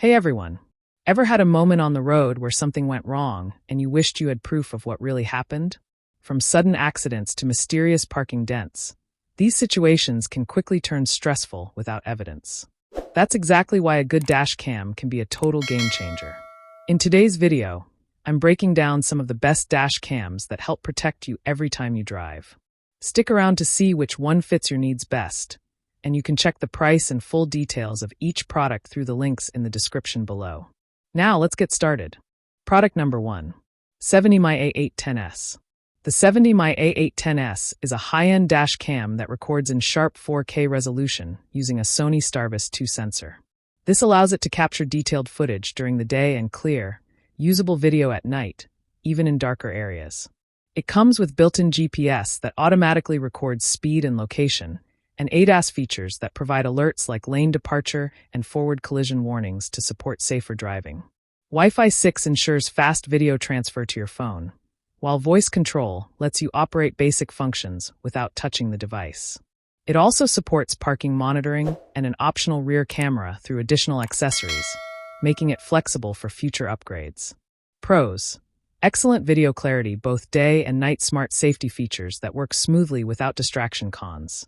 Hey everyone! Ever had a moment on the road where something went wrong and you wished you had proof of what really happened? From sudden accidents to mysterious parking dents, these situations can quickly turn stressful without evidence. That's exactly why a good dash cam can be a total game changer. In today's video, I'm breaking down some of the best dash cams that help protect you every time you drive. Stick around to see which one fits your needs best, and you can check the price and full details of each product through the links in the description below. Now let's get started. Product number 1. 70mm A810S. The 70mm A810S is a high-end dash cam that records in sharp 4K resolution using a Sony Starvis 2 sensor. This allows it to capture detailed footage during the day and clear, usable video at night, even in darker areas. It comes with built-in GPS that automatically records speed and location, and ADAS features that provide alerts like lane departure and forward collision warnings to support safer driving. Wi-Fi 6 ensures fast video transfer to your phone, while voice control lets you operate basic functions without touching the device. It also supports parking monitoring and an optional rear camera through additional accessories, making it flexible for future upgrades. Pros: excellent video clarity, both day and night, smart safety features that work smoothly without distraction. Cons: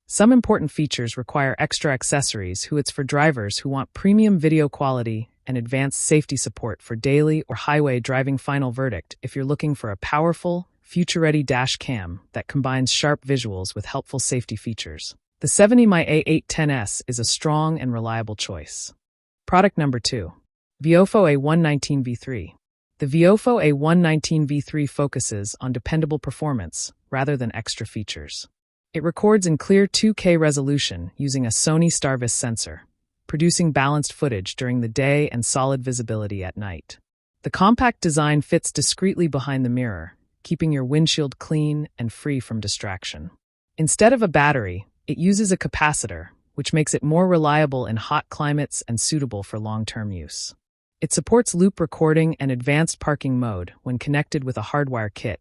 some important features require extra accessories. It's for drivers who want premium video quality and advanced safety support for daily or highway driving. Final verdict: if you're looking for a powerful, future-ready dash cam that combines sharp visuals with helpful safety features, the 70mm A810S is a strong and reliable choice. Product number 2. VIOFO A119V3. The VIOFO A119V3 focuses on dependable performance rather than extra features. It records in clear 2K resolution using a Sony Starvis sensor, producing balanced footage during the day and solid visibility at night. The compact design fits discreetly behind the mirror, keeping your windshield clean and free from distraction. Instead of a battery, it uses a capacitor, which makes it more reliable in hot climates and suitable for long-term use. It supports loop recording and advanced parking mode when connected with a hardwire kit,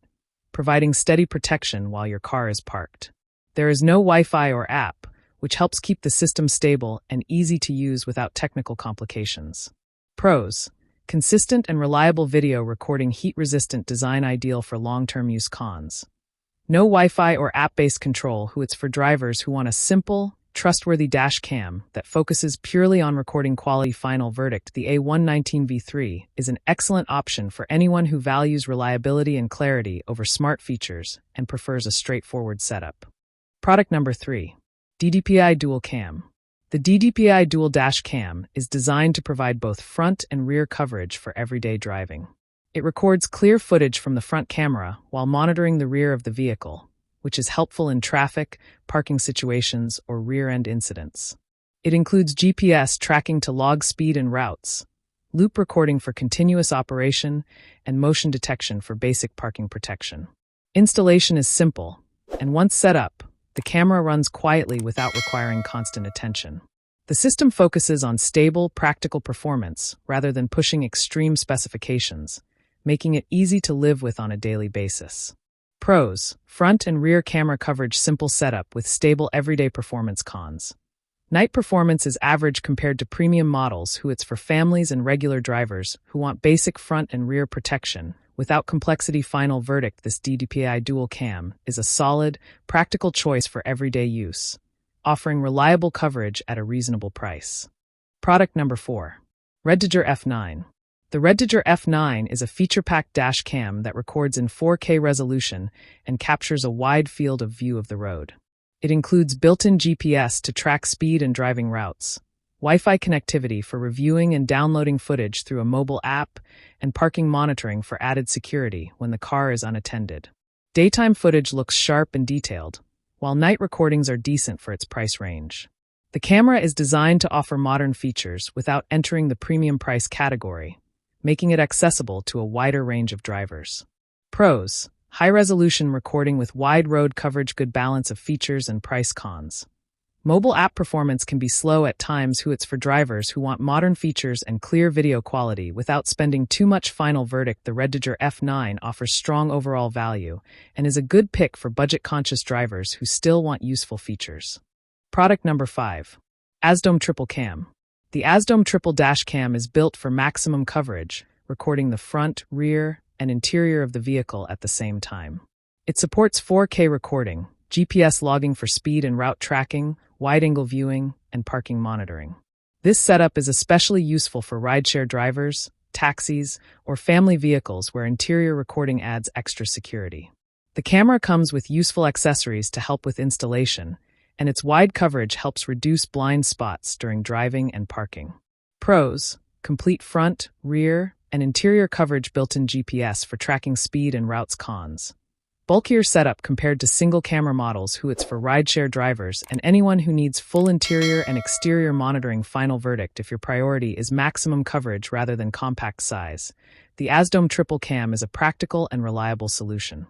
providing steady protection while your car is parked. There is no Wi-Fi or app, which helps keep the system stable and easy to use without technical complications. Pros: consistent and reliable video recording, heat-resistant design ideal for long-term use. Cons: no Wi-Fi or app-based control. It's for drivers who want a simple, trustworthy dash cam that focuses purely on recording quality. Final verdict: the A119V3 is an excellent option for anyone who values reliability and clarity over smart features and prefers a straightforward setup. Product number 3. DDPAI Dual Cam. The DDPAI Dual Dash Cam is designed to provide both front and rear coverage for everyday driving. It records clear footage from the front camera while monitoring the rear of the vehicle, which is helpful in traffic, parking situations, or rear-end incidents. It includes GPS tracking to log speed and routes, loop recording for continuous operation, and motion detection for basic parking protection. Installation is simple, and once set up, the camera runs quietly without requiring constant attention. The system focuses on stable, practical performance rather than pushing extreme specifications, making it easy to live with on a daily basis. Pros: front and rear camera coverage, simple setup with stable everyday performance. Cons: night performance is average compared to premium models. It's for families and regular drivers who want basic front and rear protection without complexity. Final verdict: this DDPAI Dual Cam is a solid, practical choice for everyday use, offering reliable coverage at a reasonable price. Product number 4. REDTIGER F9. The REDTIGER F9 is a feature-packed dash cam that records in 4K resolution and captures a wide field of view of the road. It includes built-in GPS to track speed and driving routes, Wi-Fi connectivity for reviewing and downloading footage through a mobile app, and parking monitoring for added security when the car is unattended. Daytime footage looks sharp and detailed, while night recordings are decent for its price range. The camera is designed to offer modern features without entering the premium price category, making it accessible to a wider range of drivers. Pros: high-resolution recording with wide road coverage, good balance of features and price. Cons: mobile app performance can be slow at times. It's for drivers who want modern features and clear video quality without spending too much. Final verdict: the REDTIGER F9 offers strong overall value and is a good pick for budget-conscious drivers who still want useful features. Product number 5. AZDOME Triple Cam. The AZDOME Triple Dash Cam is built for maximum coverage, recording the front, rear, and interior of the vehicle at the same time. It supports 4K recording, GPS logging for speed and route tracking, wide-angle viewing, and parking monitoring. This setup is especially useful for rideshare drivers, taxis, or family vehicles where interior recording adds extra security. The camera comes with useful accessories to help with installation, and its wide coverage helps reduce blind spots during driving and parking. Pros: complete front, rear, and interior coverage, built-in GPS for tracking speed and routes. Cons: bulkier setup compared to single-camera models. It's for rideshare drivers and anyone who needs full interior and exterior monitoring. Final verdict: if your priority is maximum coverage rather than compact size, the AZDOME Triple Cam is a practical and reliable solution.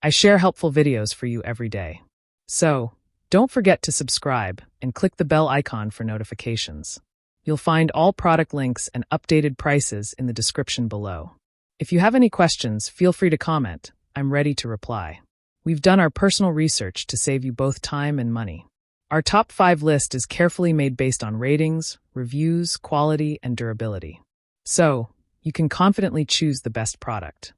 I share helpful videos for you every day. So, don't forget to subscribe and click the bell icon for notifications. You'll find all product links and updated prices in the description below. If you have any questions, feel free to comment. I'm ready to reply. We've done our personal research to save you both time and money. Our top 5 list is carefully made based on ratings, reviews, quality, and durability. So, you can confidently choose the best product.